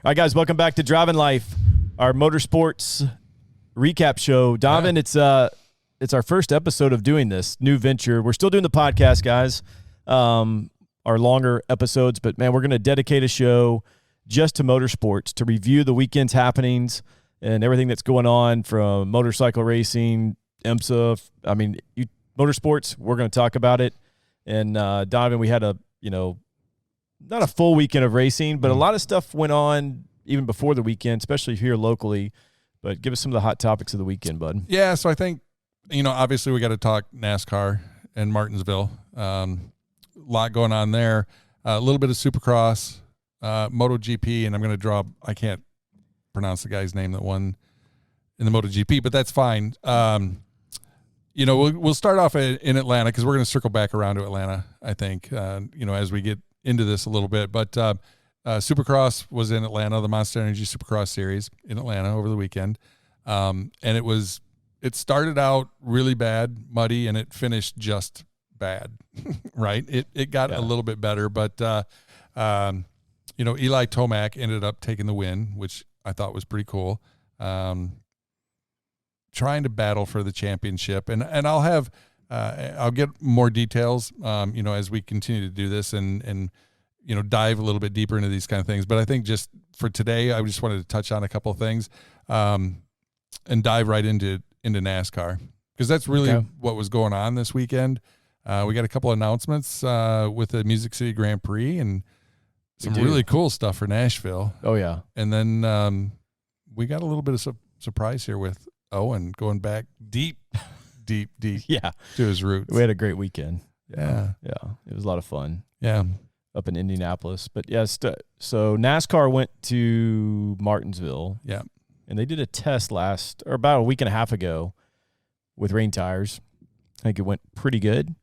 All right, guys, welcome back to Driving Life, our motorsports recap show. Donovan, it's our first episode of doing this new venture. We're still doing the podcast, guys, our longer episodes, but man, we're going to dedicate a show just to motorsports to review the weekend's happenings and everything that's going on from motorcycle racing, IMSA. I mean, motorsports, we're going to talk about it. And Donovan, we had not a full weekend of racing, but a lot of stuff went on even before the weekend, especially here locally. But give us some of the hot topics of the weekend, bud. Yeah, so I think, obviously we got to talk NASCAR and Martinsville. A lot going on there. A little bit of Supercross, MotoGP, and I'm going to I can't pronounce the guy's name that won in the MotoGP, but that's fine. We'll start off in Atlanta because we're going to circle back around to Atlanta, I think, as we get into this a little bit. But Supercross was in Atlanta, the Monster Energy Supercross Series in Atlanta over the weekend. And it started out really bad, muddy, and it finished just bad, right? It got a little bit better, but, Eli Tomac ended up taking the win, which I thought was pretty cool. Trying to battle for the championship, and I'll get more details, as we continue to do this and dive a little bit deeper into these kind of things. But I think just for today, I just wanted to touch on a couple of things, and dive right into NASCAR, because that's really what was going on this weekend. We got a couple of announcements with the Music City Grand Prix and some really cool stuff for Nashville. Oh yeah. And then we got a little bit of surprise here with Owen going back deep to his roots. We had a great weekend. Yeah. It was a lot of fun. Yeah. Up in Indianapolis. But yes, so NASCAR went to Martinsville. Yeah. And they did a test about a week and a half ago with rain tires. I think it went pretty good.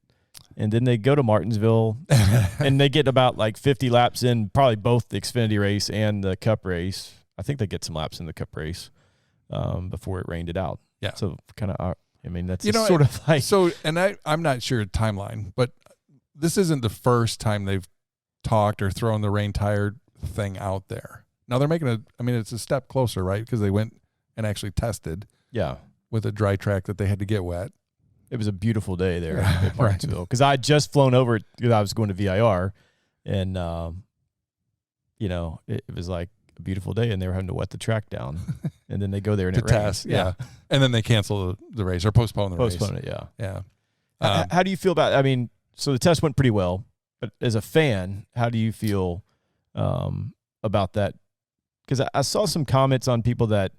And then they go to Martinsville and they get about like 50 laps in, probably both the Xfinity race and the Cup race. I think they get some laps in the Cup race before it rained it out. Yeah. So kind of, that's sort of like. So, and I'm not sure timeline, but this isn't the first time they've talked or thrown the rain tire thing out there. Now they're making it's a step closer, right? Because they went and actually tested. Yeah. With a dry track that they had to get wet. It was a beautiful day there at Martinsville because I had just flown over because I was going to VIR, and it was like a beautiful day, and they were having to wet the track down, and then they go there and it rains. Yeah, and then they cancel the race or postpone the race. Postpone it, yeah. How do you feel about? So the test went pretty well, but as a fan, how do you feel about that? Because I saw some comments on people that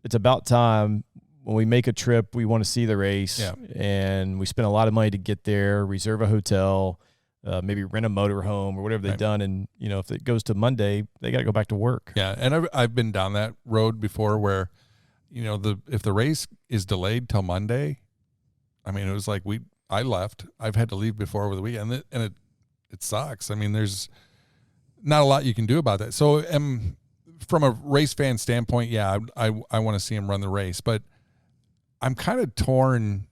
it's about time. When we make a trip, we want to see the race, and we spend a lot of money to get there, reserve a hotel, maybe rent a motorhome or whatever they've done. And, if it goes to Monday, they got to go back to work. Yeah, and I've been down that road before where, if the race is delayed till Monday, it was like I left. I've had to leave before over the weekend, and it sucks. There's not a lot you can do about that. So from a race fan standpoint, I want to see him run the race, but I'm kind of torn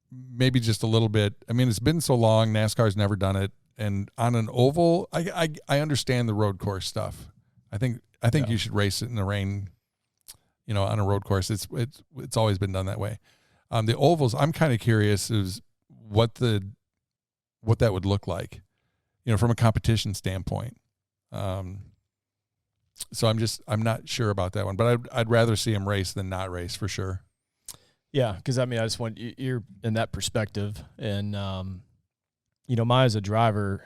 maybe just a little bit. It's been so long. NASCAR's never done it. And on an oval, I understand the road course stuff. I think you should race it in the rain, on a road course. It's always been done that way. The ovals, I'm kind of curious is what that would look like, from a competition standpoint. So I'm not sure about that one, but I'd rather see him race than not race for sure. Yeah, because I just want you're in that perspective, and mine as a driver,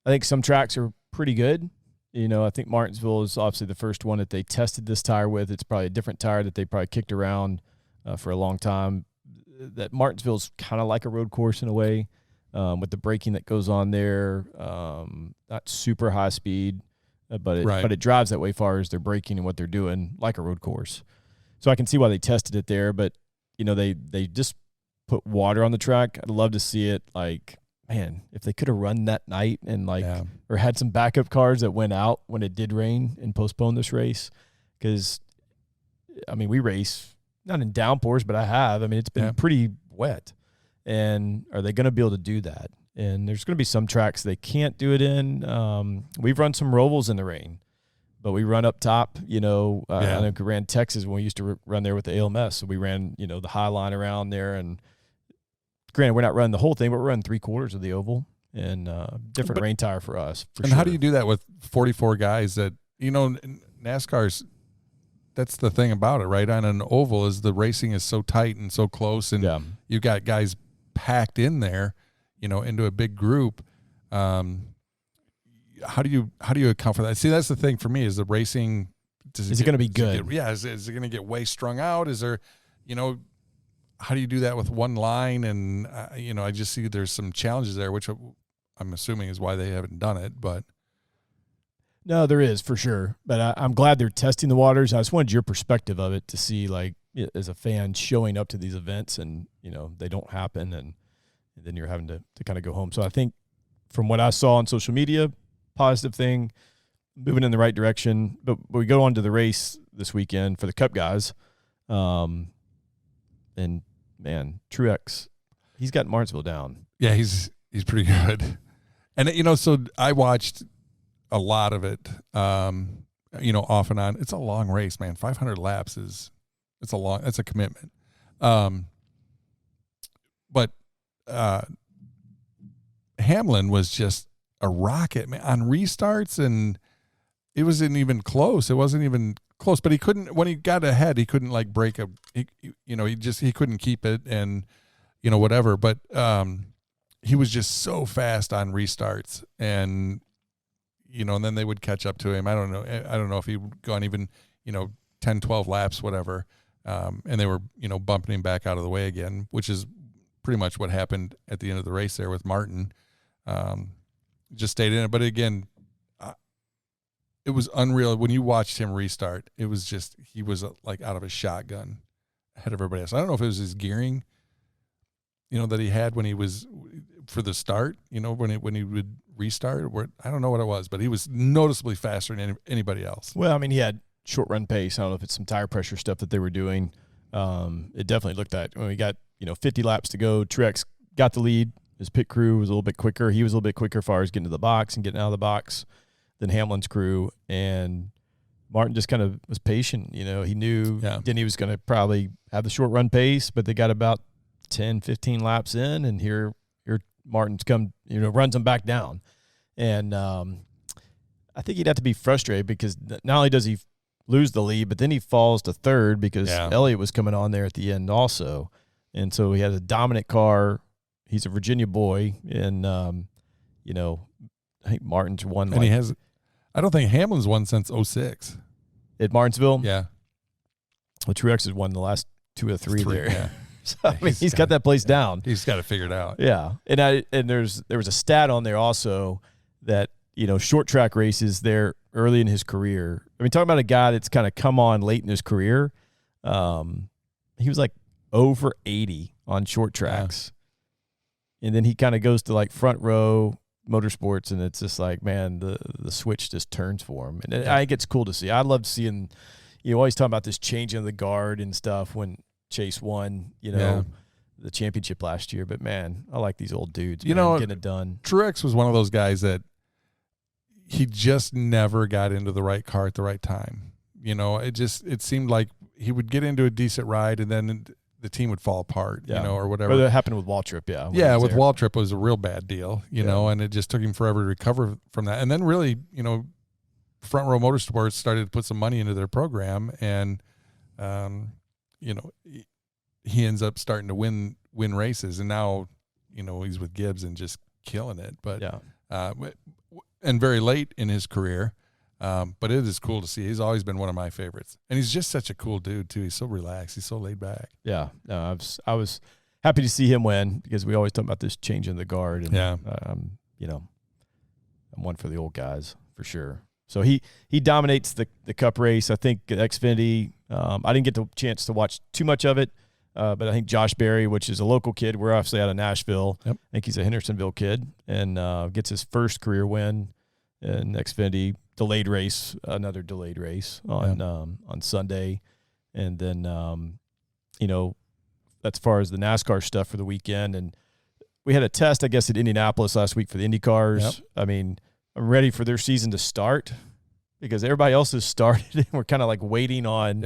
I think some tracks are pretty good. I think Martinsville is obviously the first one that they tested this tire with. It's probably a different tire that they probably kicked around for a long time. That Martinsville's kind of like a road course in a way, with the braking that goes on there. Not super high speed, but it drives that way as far as their braking and what they're doing, like a road course. So I can see why they tested it there, but they just put water on the track. I'd love to see it. Like, man, if they could have run that night and or had some backup cars that went out when it did rain and postponed this race, because we race not in downpours, but I have. It's been pretty wet, and are they going to be able to do that? And there's going to be some tracks they can't do it in. We've run some Rovals in the rain, but we run up top. You know, Yeah. I think we ran Texas when we used to run there with the ALMS. So we ran, you know, the high line around there. And granted, we're not running the whole thing, but we're running 3/4 of the oval and different rain tire for us. And how do you do that with 44 guys that, you know, NASCAR's, that's the thing about it, right? On an oval is the racing is so tight and so close, and you've got guys packed in there, you know, into a big group. How do you account for that? See, that's the thing for me is the racing. Is it going to be good? Is it going to get way strung out? Is there, you know, how do you do that with one line? And, you know, I just see there's some challenges there, which I'm assuming is why they haven't done it. But no, there is for sure. But I'm glad they're testing the waters. I just wanted your perspective of it to see, like, as a fan showing up to these events and, you know, they don't happen and then you're having to kind of go home. So I think from what I saw on social media, positive thing, moving in the right direction. But we go on to the race this weekend for the Cup guys. And, man, Truex, he's got Martinsville down. Yeah, he's pretty good. And, you know, so I watched a lot of it, you know, off and on. It's a long race, man. 500 laps it's a commitment. But Hamlin was just a rocket, man, on restarts, and it wasn't even close. It wasn't even close, but he couldn't, when he got ahead, he couldn't like he couldn't keep it and, you know, whatever. But he was just so fast on restarts, and, you know, and then they would catch up to him. I don't know if he'd gone even, you know, 10, 12 laps, whatever. And they were, you know, bumping him back out of the way again, which is pretty much what happened at the end of the race there with Martin. Just stayed in it. But again, it was unreal. When you watched him restart, it was just, he was like out of a shotgun ahead of everybody else. I don't know if it was his gearing, you know, that he had when he was for the start, you know, when he would restart, I don't know what it was, but he was noticeably faster than anybody else. Well, I mean, he had short run pace. I don't know if it's some tire pressure stuff that they were doing. It definitely looked that when we got, you know, 50 laps to go, Truex got the lead. His pit crew was a little bit quicker. He was a little bit quicker as far as getting to the box and getting out of the box than Hamlin's crew. And Martin just kind of was patient. You know, he knew then he was going to probably have the short run pace, but they got about 10, 15 laps in, and here Martin's come, you know, runs him back down. And I think he'd have to be frustrated because not only does he lose the lead, but then he falls to third because Elliott was coming on there at the end also. And so he has a dominant car. He's a Virginia boy, and, you know, I think Martin's won. And he has – I don't think Hamlin's won since 06. At Martinsville? Yeah. Well, Truex has won the last 2 or 3 there. Yeah. So, I mean, he's got that place down. He's got it figured out. Yeah. And there was a stat on there also that, you know, short track races there early in his career. I mean, talking about a guy that's kind of come on late in his career, he was like over 80 on short tracks. And then he kind of goes to like front row motorsports, and it's just like, man, the switch just turns for him. And I think it's cool to see. I loved seeing, you know, always talking about this changing of the guard and stuff when Chase won, you know, the championship last year. But, man, I like these old dudes, you know, getting it done. Truex was one of those guys that he just never got into the right car at the right time. You know, it seemed like he would get into a decent ride, and then the team would fall apart, you know, or whatever. But that happened with Waltrip, with Waltrip, it was a real bad deal, you know, and it just took him forever to recover from that. And then really, you know, Front Row Motorsports started to put some money into their program, and, you know, he ends up starting to win races, and now, you know, he's with Gibbs and just killing it. But and very late in his career. But it is cool to see. He's always been one of my favorites, and he's just such a cool dude too. He's so relaxed. He's so laid back. Yeah, no, I was happy to see him win because we always talk about this changing the guard. And, you know, I'm one for the old guys for sure. So he dominates the Cup race. I think Xfinity. I didn't get the chance to watch too much of it, but I think Josh Berry, which is a local kid, we're obviously out of Nashville. Yep. I think he's a Hendersonville kid, and gets his first career win in Xfinity. Delayed race, another delayed race on Sunday. And then, you know, as far as the NASCAR stuff for the weekend. And we had a test, I guess, at Indianapolis last week for the Indy cars. Yep. I mean, I'm ready for their season to start. because everybody else has started. And we're kind of like waiting on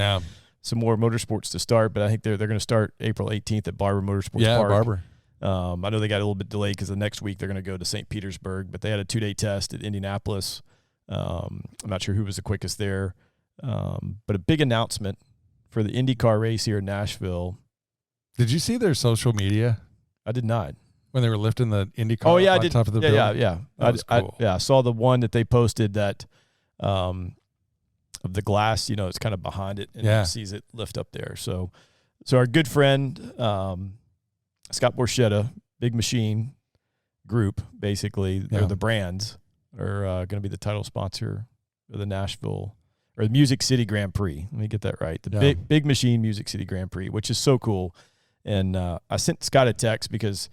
some more motorsports to start, but I think they're going to start April 18th at Barber Motorsports Park. Barber. I know they got a little bit delayed because the next week they're going to go to St. Petersburg, but they had a 2-day test at Indianapolis. I'm not sure who was the quickest there, but a big announcement for the IndyCar race here in Nashville. Did you see their social media? I did not. When they were lifting the IndyCar I on did. top of the building? Yeah. That was cool. I saw the one that they posted that of the glass, it's kind of behind it and it sees it lift up there. So our good friend Scott Borchetta, Big Machine Group, basically, they're the brands, are going to be the title sponsor of the Nashville or the Music City Grand Prix. Let me get that right. The Big Machine Music City Grand Prix, which is so cool. And I sent Scott a text because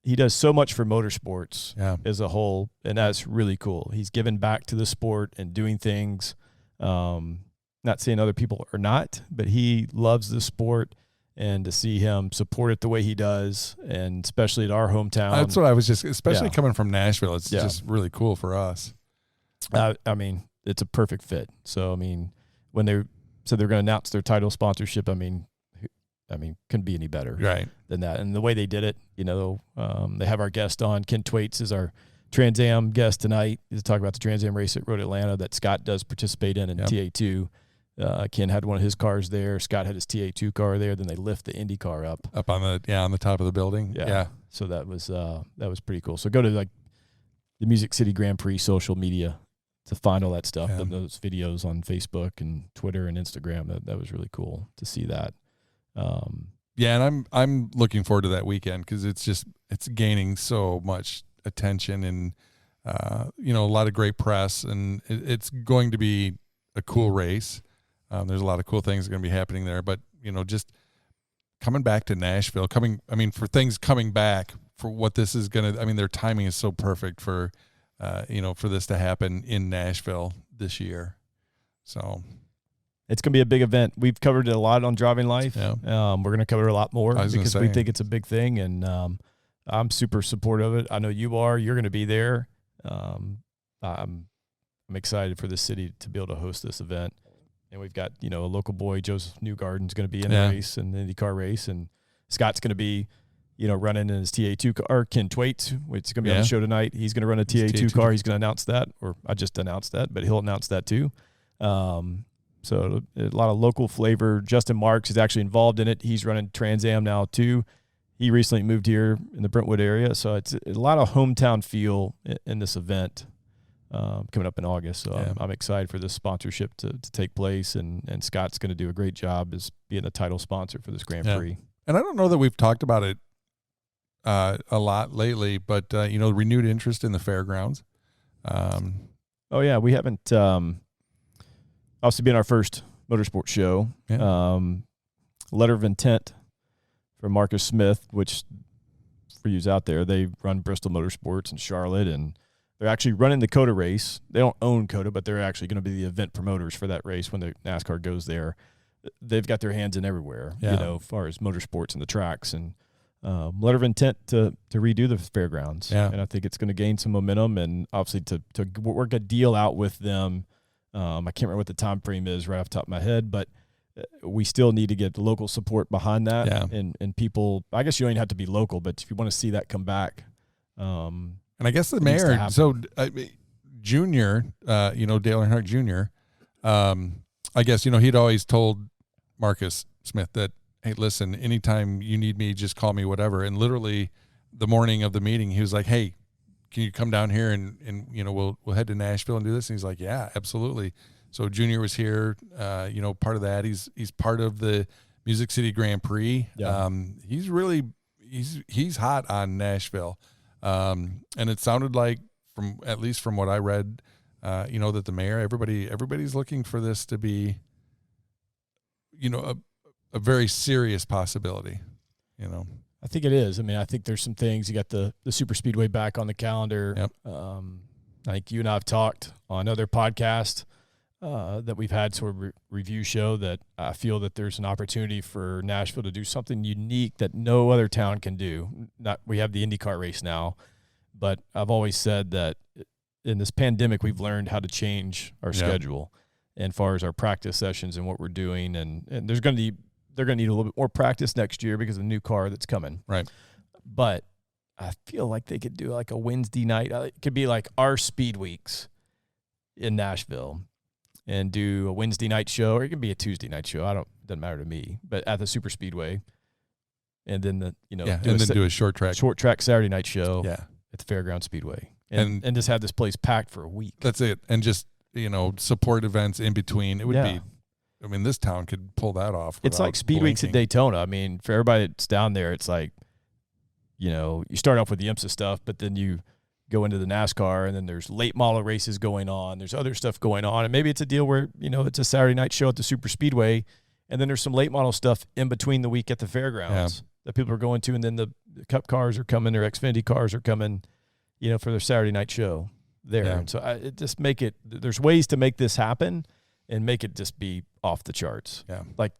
he does so much for motorsports as a whole, and that's really cool. He's given back to the sport and doing things, not saying other people are not, but he loves the sport. And to see him support it the way he does, and especially at our hometown. That's what I was just, especially coming from Nashville, it's just really cool for us. I mean, it's a perfect fit. So, I mean, when they said they're going to announce their title sponsorship, I mean, couldn't be any better than that. And the way they did it, they have our guest on. Ken Thwaits is our Trans Am guest tonight. He's talking about the Trans Am race at Road Atlanta that Scott does participate in TA2. Ken had one of his cars there. Scott had his TA2 car there. Then they lift the Indy car up on the top of the building. Yeah. So that was pretty cool. So go to like the Music City Grand Prix social media to find all that stuff. Those videos on Facebook and Twitter and Instagram. That was really cool to see that. And I'm looking forward to that weekend because it's gaining so much attention and a lot of great press, and it's going to be a cool race. There's a lot of cool things going to be happening there, but just coming back to Nashville, for things coming back for what this is going to, their timing is so perfect for, for this to happen in Nashville this year. So it's going to be a big event. We've covered it a lot on Driving Life. Yeah. We're going to cover a lot more because we think it's a big thing, and I'm super supportive of it. I know you are. You're going to be there. I'm excited for the city to be able to host this event. And we've got, a local boy, Joseph Newgarden's going to be in the race and the IndyCar race. And Scott's going to be, running in his TA2 car. Ken Thwaits, which is going to be on the show tonight. He's going to run a TA2 car. He's going to announce that, or I just announced that, but he'll announce that too. So a lot of local flavor. Justin Marks is actually involved in it. He's running Trans Am now too. He recently moved here in the Brentwood area. So it's a lot of hometown feel in this event. Coming up in August. So I'm excited for this sponsorship to take place, and Scott's going to do a great job as being the title sponsor for this Grand Prix. And I don't know that we've talked about it a lot lately, but, renewed interest in the fairgrounds. We haven't obviously been our first motorsports show. Letter of intent from Marcus Smith, which for you out there, they run Bristol Motorsports in Charlotte, and they're actually running the COTA race. They don't own COTA, but they're actually going to be the event promoters for that race when the NASCAR goes there. They've got their hands in everywhere, as far as motorsports and the tracks. And letter of intent to redo the fairgrounds. Yeah. And I think it's going to gain some momentum, and obviously to work a deal out with them. I can't remember what the time frame is right off the top of my head, but we still need to get local support behind that. Yeah. And people, I guess you don't even have to be local, but if you want to see that come back, and I guess the mayor, Junior, Dale Earnhardt Jr., I guess, he'd always told Marcus Smith that, hey, listen, anytime you need me, just call me, whatever. And literally the morning of the meeting, he was like, hey, can you come down here and we'll head to Nashville and do this? And he's like, yeah, absolutely. So Junior was here, part of that. He's part of the Music City Grand Prix. Yeah. He's hot on Nashville. And it sounded like, at least from what I read, that the mayor, everybody's looking for this to be, a very serious possibility, I think it is. I think there's some things. You got the super speedway back on the calendar. Yep. I think you and I have talked on other podcasts that we've had sort of review show that I feel that there's an opportunity for Nashville to do something unique that no other town can do. We have the IndyCar race now, but I've always said that in this pandemic, we've learned how to change our schedule and far as our practice sessions and what we're doing. And they're going to need a little bit more practice next year because of the new car that's coming. Right. But I feel like they could do like a Wednesday night. It could be like our speed weeks in Nashville and do a Wednesday night show, or it could be a Tuesday night show. Doesn't matter to me, but at the super speedway. And then do a short track Saturday night show at the Fairground Speedway. And just have this place packed for a week. That's it. And just, support events in between. It would be, this town could pull that off. It's like speed weeks at Daytona. I mean, for everybody that's down there, it's like, you start off with the IMSA stuff, but then you go into the NASCAR, and then there's late model races going on. There's other stuff going on. And maybe it's a deal where, it's a Saturday night show at the super speedway, and then there's some late model stuff in between the week at the fairgrounds that people are going to. And then the Cup cars are coming, their Xfinity cars are coming, for their Saturday night show there. Yeah. And so there's ways to make this happen and make it just be off the charts. Yeah. Like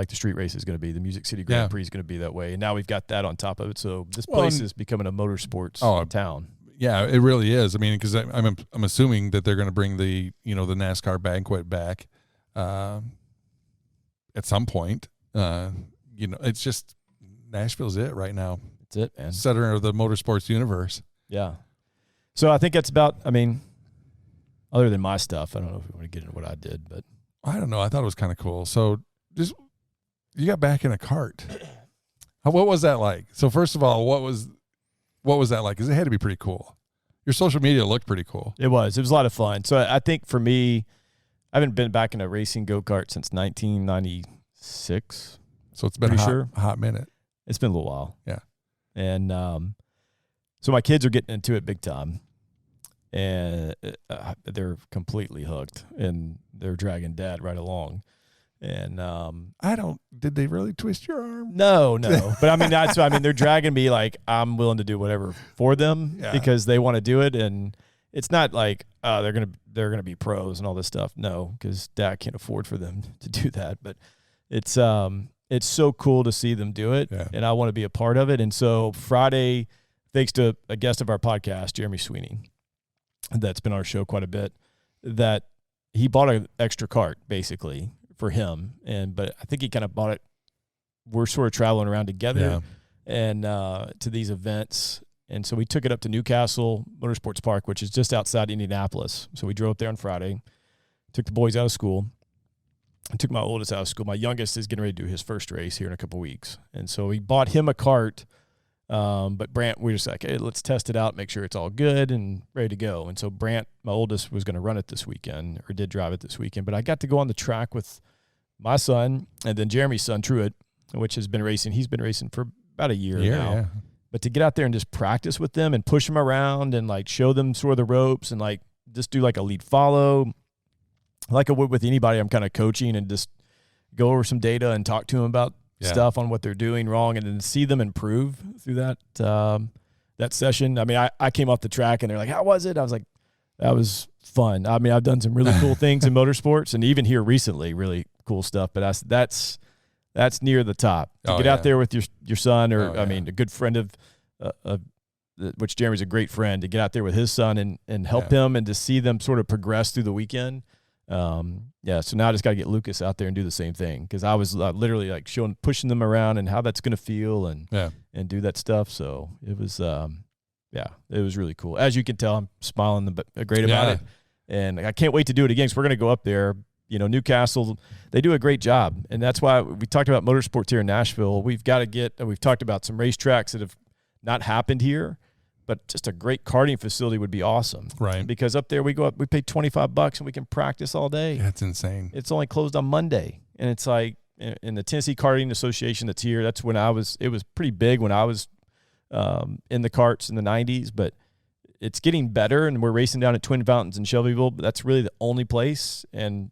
the street race is going to be, the Music City Grand Prix is going to be that way. And now we've got that on top of it. So this place is becoming a motorsports town. Yeah, it really is. I mean, because I'm assuming that they're going to bring the the NASCAR banquet back at some point. It's just Nashville's it right now. It's it, man. Center of the motorsports universe. Yeah. So I think that's about. I mean, other than my stuff, I don't know if we want to get into what I did, but I don't know. I thought it was kind of cool. So you got back in a kart. What was that like? So first of all, what was that like? Because it had to be pretty cool. Your social media looked pretty cool. It was a lot of fun. So I think for me, I haven't been back in a racing go-kart since 1996. So it's been a hot minute. It's been a little while. Yeah. And so my kids are getting into it big time. And they're completely hooked. And they're dragging Dad right along. And did they really twist your arm? No. But they're dragging me like I'm willing to do whatever for them because they want to do it. And it's not like they're gonna be pros and all this stuff. No, because Dad can't afford for them to do that. But it's so cool to see them do it, and I want to be a part of it. And so Friday, thanks to a guest of our podcast, Jeremy Sweeney, that's been on our show quite a bit, that he bought an extra kart basically for him, but I think he kind of bought it. We're sort of traveling around together and to these events. And so we took it up to Newcastle Motorsports Park, which is just outside Indianapolis. So we drove up there on Friday, took the boys out of school. I took my oldest out of school. My youngest is getting ready to do his first race here in a couple of weeks. And so we bought him a kart. But Brant, we were just like, hey, let's test it out, make sure it's all good and ready to go. And so Brant, my oldest, was going to run it this weekend, or did drive it this weekend. But I got to go on the track with my son and then Jeremy's son, Truett, which has been racing. He's been racing for about a year now. Yeah. But to get out there and just practice with them and push them around and like show them sort of the ropes and like just do like a lead follow, like I would with anybody I'm kind of coaching, and just go over some data and talk to them about stuff on what they're doing wrong, and then see them improve through that that session. I mean, I came off the track and they're like, how was it? I was like, that was fun. I mean, I've done some really cool things in motorsports, and even here recently, really cool stuff. But that's near the top. To get out there with your son, or I mean, a good friend of which Jeremy's a great friend, to get out there with his son and help him, and to see them sort of progress through the weekend. So now I just got to get Lucas out there and do the same thing, because I was literally like pushing them around and how that's going to feel and do that stuff. So it was it was really cool. As you can tell, I'm smiling great about it, and I can't wait to do it again, because we're going to go up there. Newcastle, they do a great job, and that's why we talked about motorsports here in Nashville. We've talked about some racetracks that have not happened here, but just a great karting facility would be awesome. Right. Because up there we go up, we pay $25 and we can practice all day. That's insane. It's only closed on Monday. And it's like, in the Tennessee Karting Association that's here, that's when it was pretty big when I was in the karts in the 90s, but it's getting better, and we're racing down at Twin Fountains in Shelbyville, but that's really the only place, and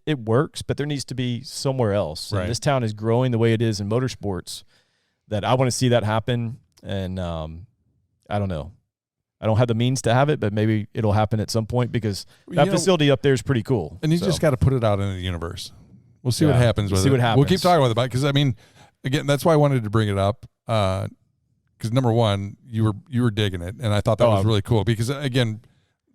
it works, but there needs to be somewhere else. Right. And this town is growing the way it is in motorsports, that I want to see that happen. And I don't know. I don't have the means to have it, but maybe it'll happen at some point, because that facility up there is pretty cool. And you just got to put it out into the universe. We'll see what happens with it. We'll keep talking about it, because I mean, again, that's why I wanted to bring it up. Because number one, you were digging it, and I thought that was really cool, because again,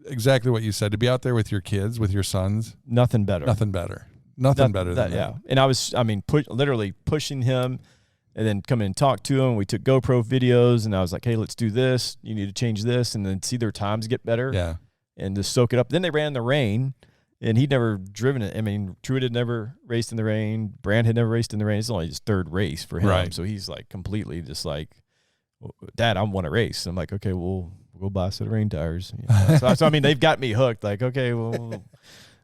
exactly what you said. To be out there with your kids, with your sons, nothing better. Nothing better than that. Yeah. And I was, literally pushing him, and then come in and talk to him. We took GoPro videos, and I was like, hey, let's do this. You need to change this, and then see their times get better. Yeah. And just soak it up. Then they ran in the rain, and he'd never driven it. I mean, Truett had never raced in the rain. Brand had never raced in the rain. It's only his third race for him. Right. So he's like completely just like, Dad, I want to race. I'm like, okay, we'll go buy a set of rain tires. So I mean, they've got me hooked. Like, okay, well,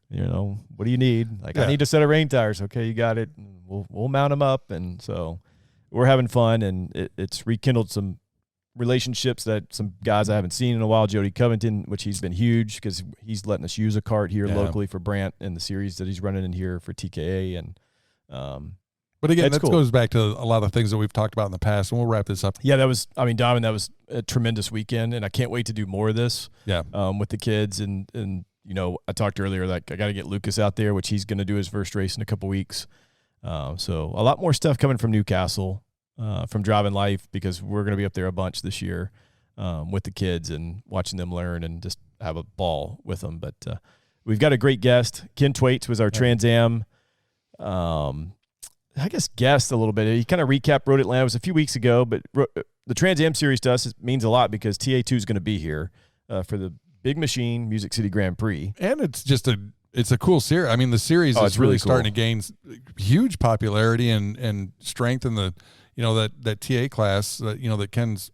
what do you need? Like, I need a set of rain tires. Okay, you got it. We'll mount them up. And so we're having fun, and it's rekindled some relationships that some guys I haven't seen in a while. Jody Covington, which he's been huge because he's letting us use a kart here locally for Brandt in the series that he's running in here for TKA. And but again, that cool. goes back to a lot of things that we've talked about in the past, and we'll wrap this up. Yeah, Diamond, that was a tremendous weekend, and I can't wait to do more of this. Yeah, with the kids, and I talked earlier, like I got to get Lucas out there, which he's going to do his first race in a couple weeks. So a lot more stuff coming from Newcastle, from DrivinLife, because we're going to be up there a bunch this year with the kids and watching them learn and just have a ball with them. But we've got a great guest. Ken Thwaits was our Trans Am, I guess, guest a little bit. He kind of recapped Road Atlanta. It was a few weeks ago, but the Trans Am series to us means a lot because TA2 is going to be here for the Big Machine Music City Grand Prix. And it's just it's a cool series. I mean, the series is really starting to gain huge popularity and strength in the, that TA class that Ken's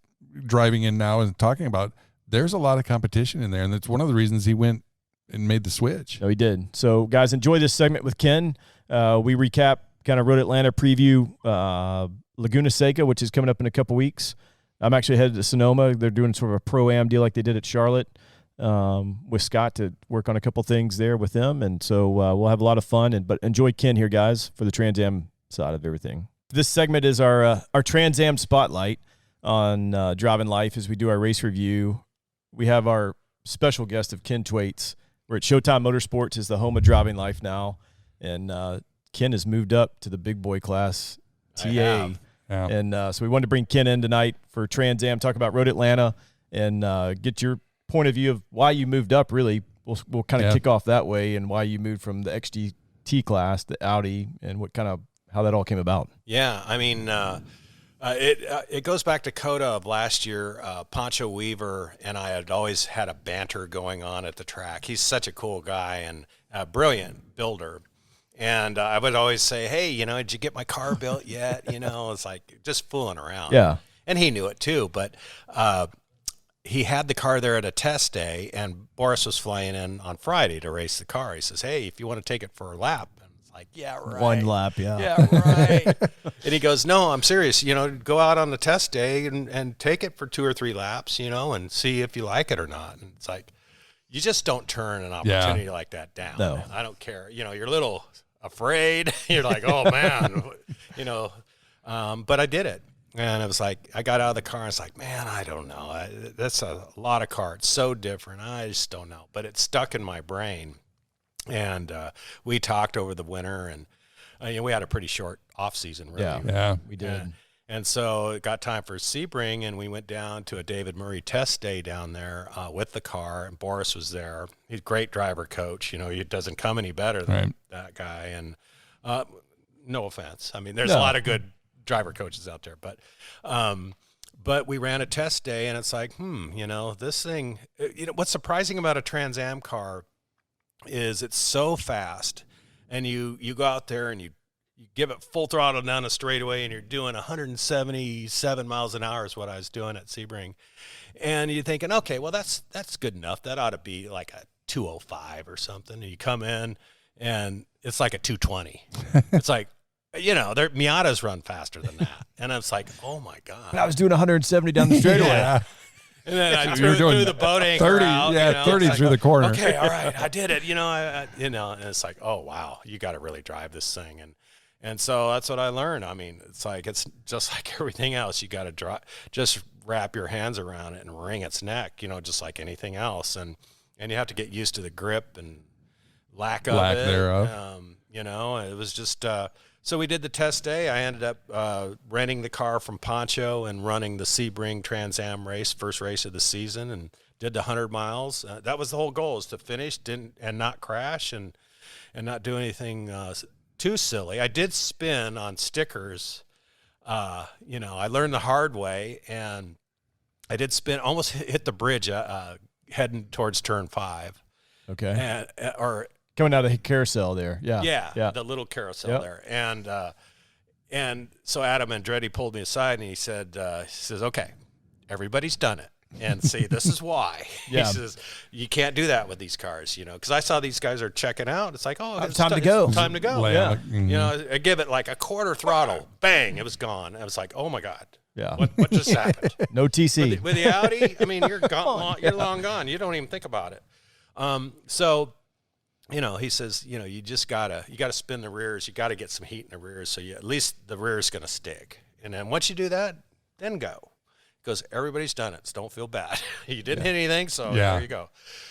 driving in now and talking about. There's a lot of competition in there, and that's one of the reasons he went and made the switch. No, he did. So, guys, enjoy this segment with Ken. We recap kind of Road Atlanta, preview Laguna Seca, which is coming up in a couple weeks. I'm actually headed to Sonoma. They're doing sort of a Pro-Am deal like they did at Charlotte with Scott to work on a couple things there with them. And so we'll have a lot of fun. But enjoy Ken here, guys, for the Trans Am side of everything. This segment is our Trans Am spotlight on DrivinLife as we do our race review. We have our special guest of Ken Thwaits. We're at Showtime Motorsports, is the home of DrivinLife now. And Ken has moved up to the big boy class, TA. Yeah. And so we wanted to bring Ken in tonight for Trans Am, talk about Road Atlanta, and get your point of view of why you moved up, really. We'll kind of kick off that way, and why you moved from the XGT class to Audi, and how that all came about. Yeah, I mean, it goes back to COTA of last year. Pancho Weaver and I had always had a banter going on at the track. He's such a cool guy and a brilliant builder. And I would always say, hey, did you get my car built yet? It's like just fooling around. Yeah. And he knew it too. But he had the car there at a test day, and Boris was flying in on Friday to race the car. He says, hey, if you want to take it for a lap. And it's like, yeah, right. One lap, yeah. Yeah, right. And he goes, no, I'm serious. Go out on the test day and take it for 2 or 3 laps, and see if you like it or not. And it's like, you just don't turn an opportunity like that down. No. I don't care. You're a little afraid. You're like, oh man, but I did it. And it was like, I got out of the car and it's like, man, I don't know. That's a lot of car. It's so different. I just don't know, but it stuck in my brain. And we talked over the winter, and we had a pretty short off season, really. Yeah, we did. And so it got time for Sebring, and we went down to a David Murray test day down there with the car, and Boris was there. He's a great driver coach. He doesn't come any better than that guy. And no offense. I mean, there's a lot of good driver coaches out there. But we ran a test day, and it's like, this thing, what's surprising about a Trans Am car is it's so fast. And you go out there and you give it full throttle down a straightaway, and you're doing 177 miles an hour is what I was doing at Sebring. And you're thinking, okay, well, that's good enough. That ought to be like a 205 or something. And you come in, and it's like a 220. It's like, Miatas run faster than that. And I was like, oh, my God. I was doing 170 down the straightaway. Yeah. And then I threw the boat anchor 30, out. 30 like, through the corner. Okay, all right, I did it. And it's like, oh, wow, you got to really drive this thing. And so that's what I learned. I mean, it's just like everything else. You got to just wrap your hands around it and wring its neck, just like anything else. And you have to get used to the grip and lack thereof. It was just so we did the test day. I ended up renting the car from Pancho and running the Sebring Trans Am race, first race of the season, and did the 100 miles. That was the whole goal, is to finish and not crash and not do anything too silly. I did spin on stickers. You know, I learned the hard way, and I did spin, almost hit the bridge heading towards turn 5. Okay. Or coming out of the carousel there. Yeah. The little carousel there. And so Adam Andretti pulled me aside, and he says, okay, everybody's done it. And see, this is why. Yeah. He says, you can't do that with these cars, you know, because I saw these guys are checking out. It's like, oh, it's time to go. It's time to go. Yeah. You know, I give it like a quarter throttle. Bang, it was gone. I was like, oh, my God. Yeah. What just happened? No TC. With the Audi, I mean, you're gone. You're long gone. You don't even think about it. So, you know, he says, you know, you gotta spin the rears. You got to get some heat in the rears, so at least the rear is going to stick. And then once you do that, then go. Because everybody's done it, so don't feel bad. You didn't hit anything, so there you go.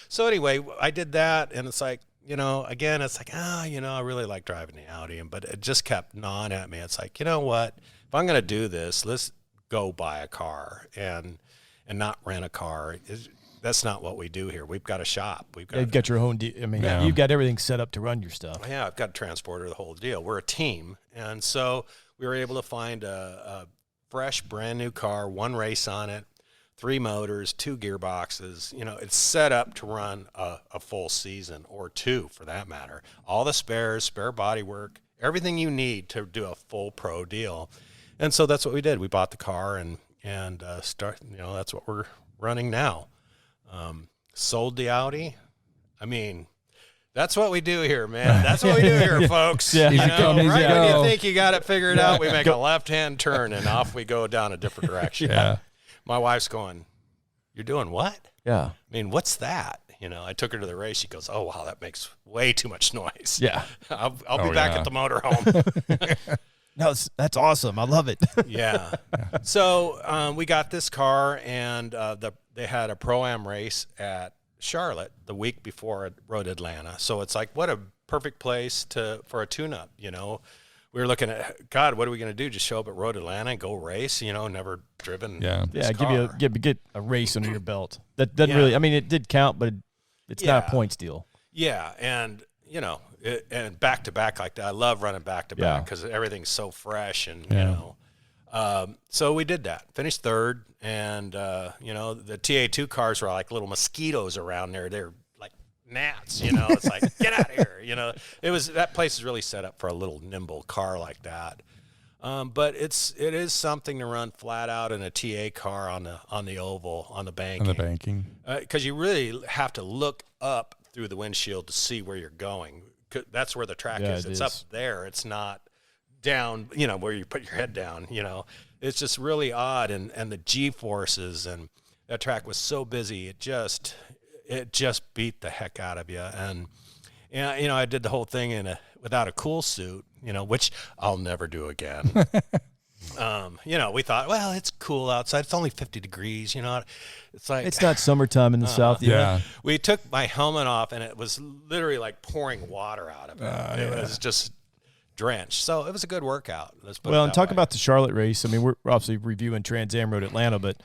So anyway, I did that, and it's like, you know, again, it's like, you know, I really like driving the Audi, but it just kept gnawing at me. It's like, you know what? If I'm going to do this, let's go buy a car and not rent a car. That's not what we do here. We've got a shop. You've got your own you've got everything set up to run your stuff. Yeah, I've got a transporter, the whole deal. We're a team, and so we were able to find a fresh, brand new car, 1 race on it, 3 motors, 2 gearboxes. You know, it's set up to run a full season, or 2 for that matter. All the spares, spare body work, everything you need to do a full pro deal. And so that's what we did. We bought the car and start. You know, that's what we're running now. Sold the Audi. I mean, that's what we do here, man. That's what we do here, folks. Yeah. You know, right when you think you got it figured out, we make a left-hand turn, and off we go down a different direction. Yeah. My wife's going, "You're doing what?" Yeah. I mean, what's that? You know, I took her to the race. She goes, "Oh, wow, that makes way too much noise." Yeah. I'll be back at the motorhome. No, that's awesome. I love it. Yeah. So we got this car, and they had a Pro-Am race at Charlotte the week before Road Atlanta. So it's like, what a perfect place for a tune-up, you know. We were looking at, God, what are we going to do? Just show up at Road Atlanta and go race? You know, never driven. This car. Get a race under your belt. That doesn't really. I mean, it did count, but it's not a points deal. Yeah, and you know, and back to back like that. I love running back to back because everything's so fresh, and you know. So we did that. Finished 3rd, and you know, the TA2 cars were like little mosquitoes around there. They're like gnats, you know. It's like, get out of here, you know. That place is really set up for a little nimble car like that. But it is something to run flat out in a TA car on the oval, on the banking. On the banking. Because you really have to look up through the windshield to see where you're going. That's where the track is. It's up there. It's not down, you know, where you put your head down, you know. It's just really odd, and the G-forces, and that track was so busy, it just beat the heck out of you. And you know, I did the whole thing without a cool suit, you know, which I'll never do again. You know, we thought, well, it's cool outside. It's only 50 degrees, you know. It's like, it's not summertime in the South. Yeah. We took my helmet off, and it was literally like pouring water out of it. It was just drenched. So it was a good workout. Well, and talk about the Charlotte race. I mean, we're obviously reviewing Trans Am Road Atlanta, but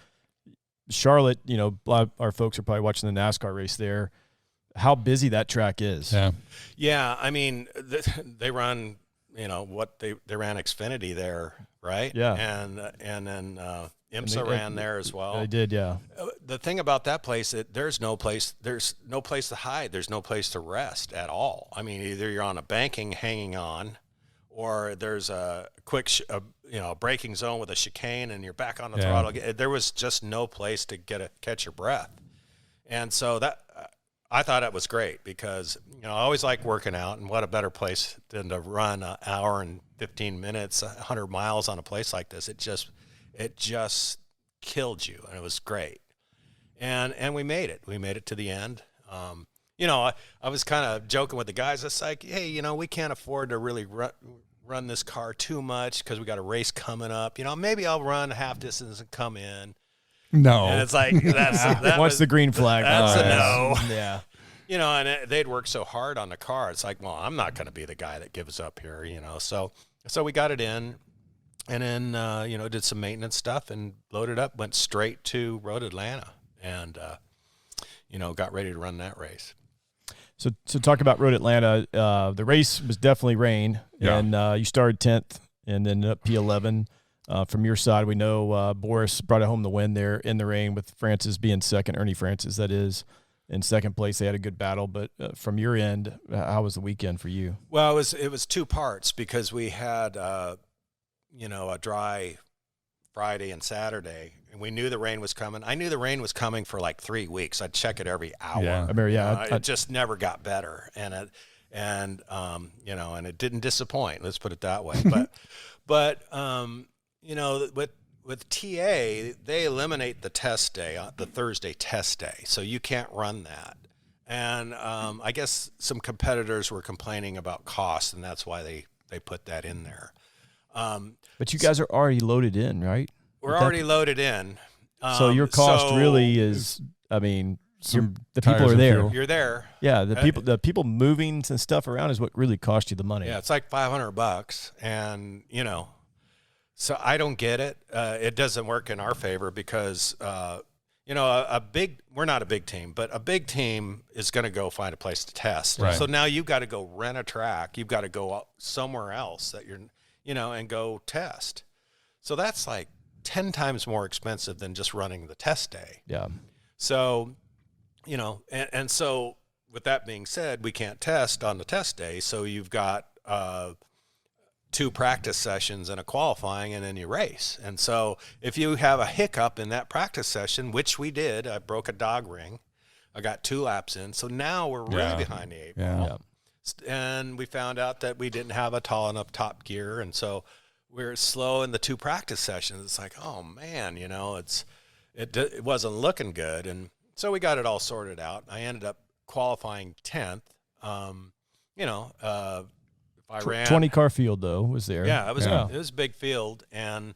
Charlotte, you know, our folks are probably watching the NASCAR race there. How busy that track is. Yeah. Yeah. I mean, they run, you know, they ran Xfinity there, right? Yeah. And then IMSA ran there as well. They did, yeah. The thing about that place, there's no place to hide. There's no place to rest at all. I mean, either you're on a banking hanging on, or there's a quick, braking zone with a chicane, and you're back on the throttle. There was just no place to catch your breath. And so I thought it was great because, you know, I always like working out, and what a better place than to run an hour and 15 minutes, 100 miles on a place like this. It just killed you, and it was great. And we made it. We made it to the end. You know, I was kind of joking with the guys. It's like, hey, you know, we can't afford to really run this car too much because we got a race coming up. You know, maybe I'll run half distance and come in. No. And it's like, what's the green flag? That's a no. Yeah. You know, and they'd worked so hard on the car. It's like, well, I'm not going to be the guy that gives up here, you know. So we got it in, and then, you know, did some maintenance stuff and loaded up, went straight to Road Atlanta. And got ready to run that race. So talk about Road Atlanta. The race was definitely rain, and you started 10th and then up P11. From your side, we know Boris brought it home the win there in the rain with Francis being second, Ernie Francis, that is, in second place. They had a good battle, but from your end, how was the weekend for you? Well, it was two parts because we had, a dry Friday and Saturday, and we knew the rain was coming. I knew the rain was coming for like 3 weeks. I'd check it every hour. Yeah, it just never got better, and it didn't disappoint. Let's put it that way. But with TA, they eliminate the test day, the Thursday test day, so you can't run that. And I guess some competitors were complaining about cost, and that's why they put that in there. But you guys are already loaded in, right? We're already loaded in. So your cost really is, the people are there. You're there. Yeah, the people moving and stuff around is what really cost you the money. Yeah, it's like $500, and so I don't get it. It doesn't work in our favor because we're not a big team, but a big team is going to go find a place to test. Right. So now you've got to go rent a track. You've got to go somewhere else that you're, and go test. So that's like 10 times more expensive than just running the test day. Yeah. So, and so with that being said, we can't test on the test day. So you've got 2 practice sessions and a qualifying, and then you race. And so if you have a hiccup in that practice session, which we did, I broke a dog ring. I got 2 laps in. So now we're really behind the 8 ball. Yeah. And we found out that we didn't have a tall enough top gear. And so we're slow in the 2 practice sessions. It's like, oh man, it wasn't looking good. And so we got it all sorted out. I ended up qualifying 10th. If I ran 20-car field though was there. Yeah, it was a big field, and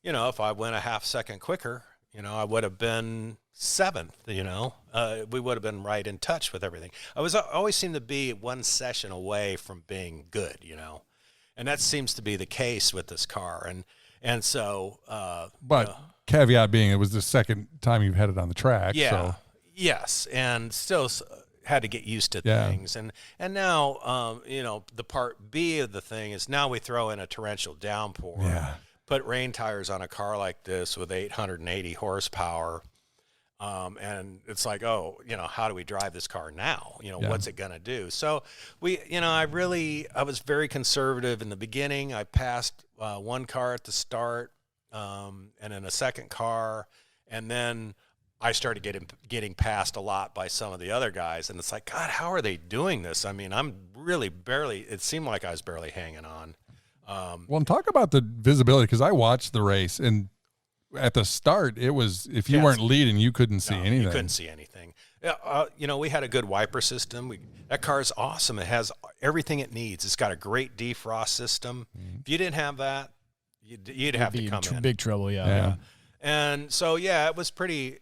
if I went a half second quicker, I would have been 7th. We would have been right in touch with everything. I always seemed to be 1 session away from being good, and that seems to be the case with this car. And so, caveat being, it was the second time you've had it on the track. Yeah. So. Yes, and still had to get used to things. And now, the part B of the thing is now we throw in a torrential downpour. Yeah. Put rain tires on a car like this with 880 horsepower. And it's like, how do we drive this car now? What's it going to do? So I was very conservative in the beginning. I passed 1 car at the start, and then a second car. And then I started getting passed a lot by some of the other guys. And it's like, God, how are they doing this? I'm really it seemed like I was barely hanging on. And talk about the visibility, because I watched the race, and at the start, it was, if you weren't leading, you couldn't see anything. You couldn't see anything. We had a good wiper system. That car is awesome. It has everything it needs. It's got a great defrost system. If you didn't have that, you'd have to come in big trouble. Yeah. And so, it was pretty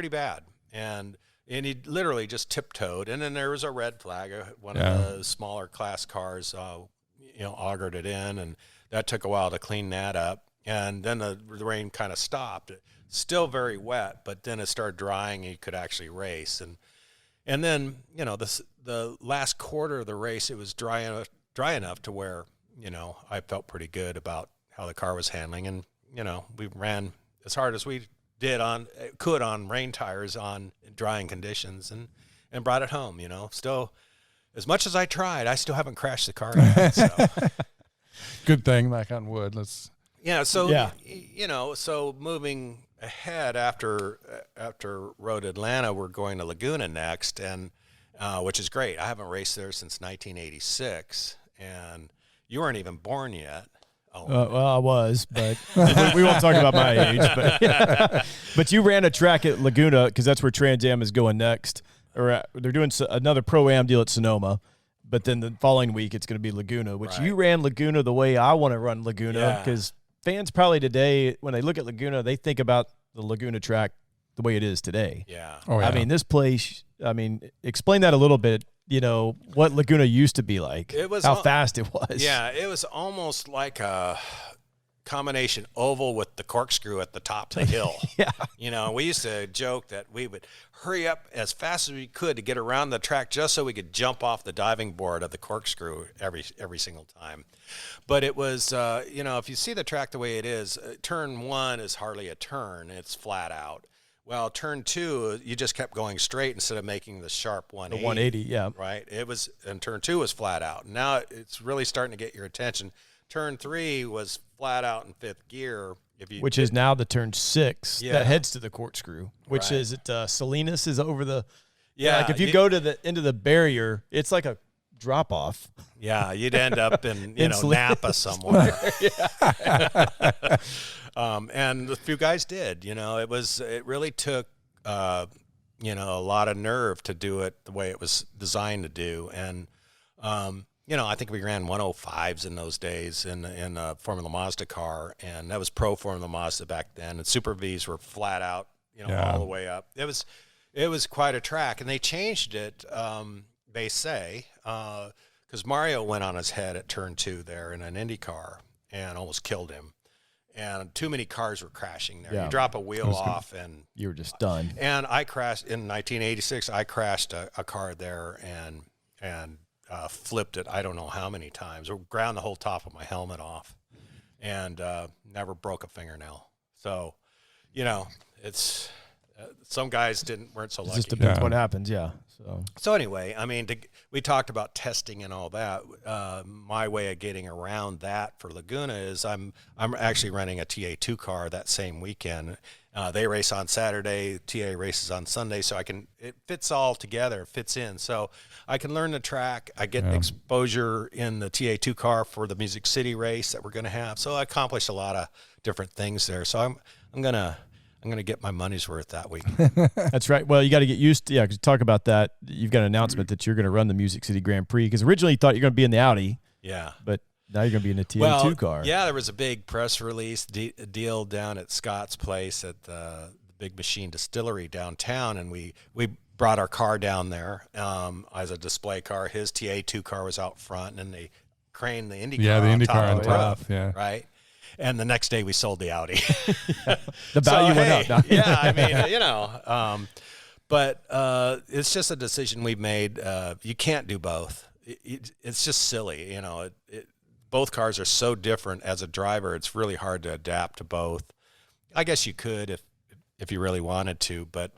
bad. And he literally just tiptoed. And then there was a red flag. One of the smaller class cars, augered it in, and that took a while to clean that up. And then the rain kind of stopped. Still very wet, but then it started drying and you could actually race. And then, the last quarter of the race, it was dry enough to where, I felt pretty good about how the car was handling. And, we ran as hard as we could on rain tires in drying conditions, and brought it home. Still, as much as I tried, I still haven't crashed the car yet. So. Good thing, knock on wood. So moving ahead after Road Atlanta, we're going to Laguna next, and which is great. I haven't raced there since 1986, and you weren't even born yet. Well, I was, but we won't talk about my age. But you ran a track at Laguna, because that's where Trans Am is going next. They're doing another Pro-Am deal at Sonoma, but then the following week it's going to be Laguna, which you ran Laguna the way I want to run Laguna, because fans probably today, when they look at Laguna, they think about the Laguna track the way it is today. Yeah. Oh, yeah. This place, explain that a little bit. What Laguna used to be like. How fast it was. Yeah, it was almost like a combination oval with the corkscrew at the top of the hill. Yeah. You know, we used to joke that we would hurry up as fast as we could to get around the track just so we could jump off the diving board of the corkscrew every single time. But it was, you know, if you see the track the way it is, turn 1 is hardly a turn. It's flat out. Well, turn 2, you just kept going straight instead of making the sharp 180. The 180, yeah. Right. It was, and turn 2 was flat out. Now it's really starting to get your attention. Turn 3 was flat out in 5th gear. Which is now the turn 6 that heads to the corkscrew, which is Salinas is over the. Yeah. Like if you go to the end of the barrier, it's like a drop off. Yeah. You'd end up in, Napa somewhere. And a few guys did, it really took, a lot of nerve to do it the way it was designed to do. And, I think we ran 105s in those days in a Formula Mazda car, and that was pro Formula Mazda back then. And Super Vs were flat out, all the way up. It was quite a track, and they changed it, they say, because Mario went on his head at turn 2 there in an Indy car and almost killed him. And too many cars were crashing there. Yeah. You drop a wheel off, and you were just done. And I crashed in 1986. I crashed a car there and flipped it. I don't know how many times. Or ground the whole top of my helmet off, and never broke a fingernail. So, it's some guys weren't so lucky. It just depends what happens. Yeah. So anyway, I mean, we talked about testing and all that. My way of getting around that for Laguna is I'm actually running a TA2 car that same weekend. They race on Saturday, TA races on Sunday, so it fits all together, fits in. So I can learn the track. I get exposure in the TA2 car for the Music City race that we're going to have. So I accomplished a lot of different things there. So I'm gonna get my money's worth that week. That's right. Well, you got to get used to, because talk about that. You've got an announcement that you're going to run the Music City Grand Prix, because originally you thought you're going to be in the Audi. Yeah. But now you're going to be in a TA2 car. Yeah, there was a big press release deal down at Scott's place at the Big Machine Distillery downtown, and we brought our car down there as a display car. His TA2 car was out front, and they craned the Indy car on top of the roof, right? And the next day we sold the Audi. The value went up. Yeah, I mean, but it's just a decision we've made. You can't do both. It's just silly, both cars are so different. As a driver, it's really hard to adapt to both. I guess you could if you really wanted to, but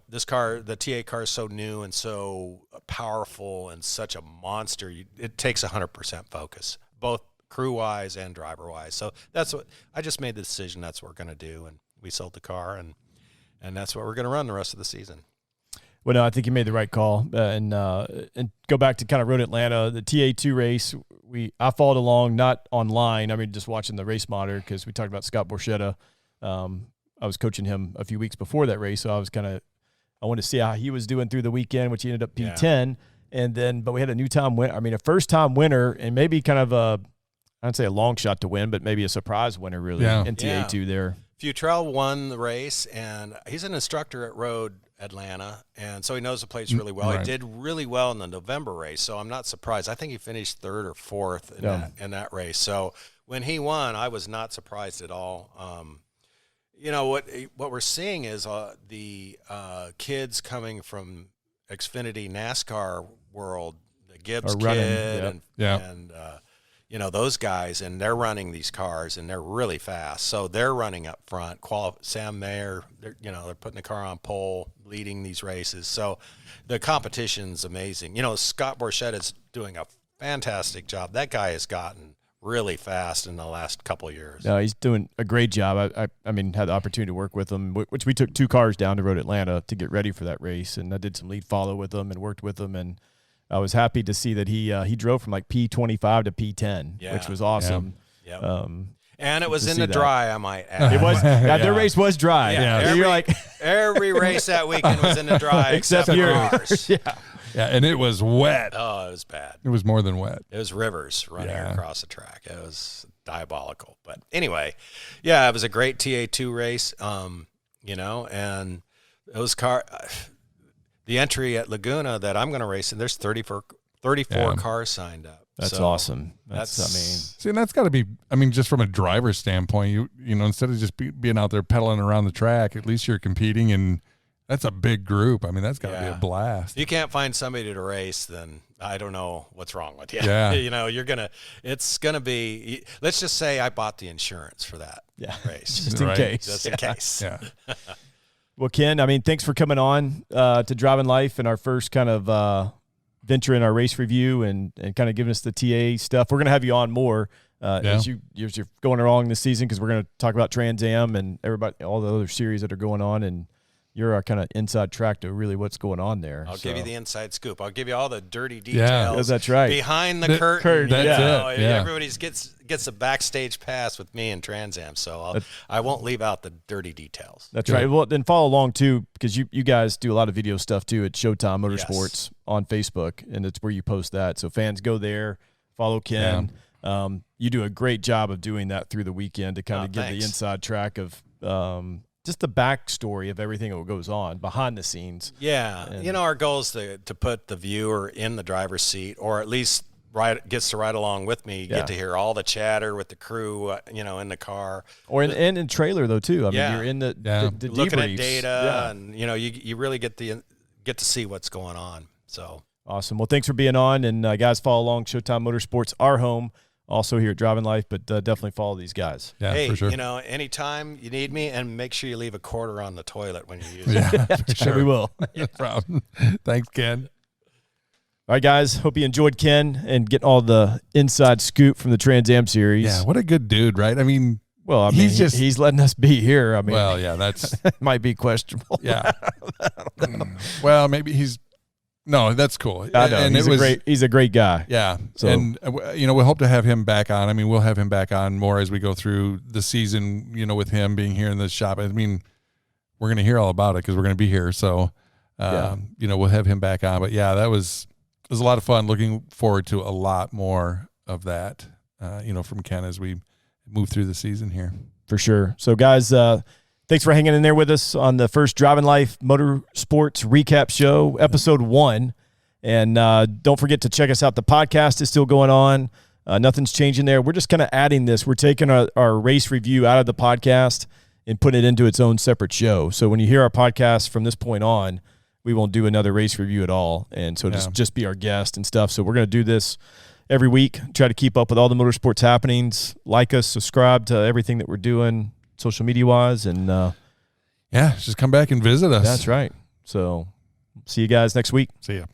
this car, the TA car, is so new and so powerful and such a monster. It takes 100% focus, both crew-wise and driver-wise. So that's what I just made the decision. That's what we're going to do, and we sold the car, and that's what we're going to run the rest of the season. Well, no, I think you made the right call, and go back to kind of Road Atlanta, the TA2 race. I followed along, not online. I mean, just watching the race monitor, because we talked about Scott Borchetta. I was coaching him a few weeks before that race, so I wanted to see how he was doing through the weekend, which he ended up P10, but we had a new time win. I mean, a first-time winner, and maybe kind of I'd say a long shot to win, but maybe a surprise winner, really, in TA2 there. Futrell won the race, and he's an instructor at Road Atlanta, and so he knows the place really well. Right. He did really well in the November race, so I'm not surprised. I think he finished 3rd or 4th in that race. So when he won, I was not surprised at all. What we're seeing is the kids coming from Xfinity NASCAR world, the Gibbs kid, and those guys, and they're running these cars, and they're really fast. So they're running up front. Sam Mayer, they're putting the car on pole, leading these races. So the competition's amazing. Scott Borchetta is doing a fantastic job. That guy has gotten really fast in the last couple of years. No, he's doing a great job. I mean, had the opportunity to work with him, which we took 2 cars down to Road Atlanta to get ready for that race, and I did some lead follow with him and worked with him, and I was happy to see that he drove from like P25 to P10, which was awesome. Yeah. And it was in the dry, I might add. It was. Their race was dry. Yeah. Every race that weekend was in the dry except yours. Yeah, and it was wet. Oh, it was bad. It was more than wet. It was rivers running across the track. It was diabolical. But anyway, it was a great TA2 race, and those the entry at Laguna that I'm going to race in, there's 34 cars signed up. That's awesome. See, and that's got to be, just from a driver's standpoint, you know, instead of just being out there pedaling around the track, at least you're competing, and that's a big group. That's got to be a blast. If you can't find somebody to race, then I don't know what's wrong with you. Yeah. You know, it's going to be, let's just say I bought the insurance for that race. Just in case. Just in case. Yeah. Well, Ken, thanks for coming on to Driving Life and our first kind of venture in our race review and kind of giving us the TA stuff. We're going to have you on more as you're going along this season, because we're going to talk about Trans Am and all the other series that are going on, and you're our kind of inside track to really what's going on there. I'll give you the inside scoop. I'll give you all the dirty details. Yeah, that's right. Behind the curtain. That's it. Everybody gets a backstage pass with me and Trans Am, so I won't leave out the dirty details. That's right. Well, then follow along too, because you guys do a lot of video stuff too at Showtime Motorsports on Facebook, and it's where you post that. So fans, go there, follow Ken. Yeah. You do a great job of doing that through the weekend to kind of give the inside track of just the backstory of everything that goes on behind the scenes. Yeah. And, our goal is to put the viewer in the driver's seat, or at least gets to ride along with me. You get to hear all the chatter with the crew, in the car. Or in trailer, though, too. you're in the looking debriefs. at data, and, you really get to see what's going on. So awesome. Well, thanks for being on. And, guys, follow along Showtime Motorsports, our home. Also here at Driving Life, but definitely follow these guys. Yeah, hey, for sure. Anytime you need me, and make sure you leave a quarter on the toilet when you use it. Yeah, for sure. We will. No problem. Thanks, Ken. All right, guys. Hope you enjoyed Ken and getting all the inside scoop from the Trans Am series. Yeah, what a good dude, right? He's letting us be here. Well, yeah, that's might be questionable. Yeah. Well, maybe he's. No, that's cool. I know. And he's a great guy. Yeah. So, and, we hope to have him back on. We'll have him back on more as we go through the season, with him being here in the shop. We're going to hear all about it because we're going to be here. So, we'll have him back on. But, yeah, it was a lot of fun. Looking forward to a lot more of that, from Ken as we move through the season here. For sure. So, guys, thanks for hanging in there with us on the first Driving Life Motorsports Recap Show, Episode 1. And don't forget to check us out. The podcast is still going on. Nothing's changing there. We're just kind of adding this. We're taking our race review out of the podcast and putting it into its own separate show. So when you hear our podcast from this point on, we won't do another race review at all. And so just be our guest and stuff. So we're going to do this every week, try to keep up with all the motorsports happenings. Like us, subscribe to everything that we're doing social media wise, and just come back and visit us. That's right. So see you guys next week. See ya.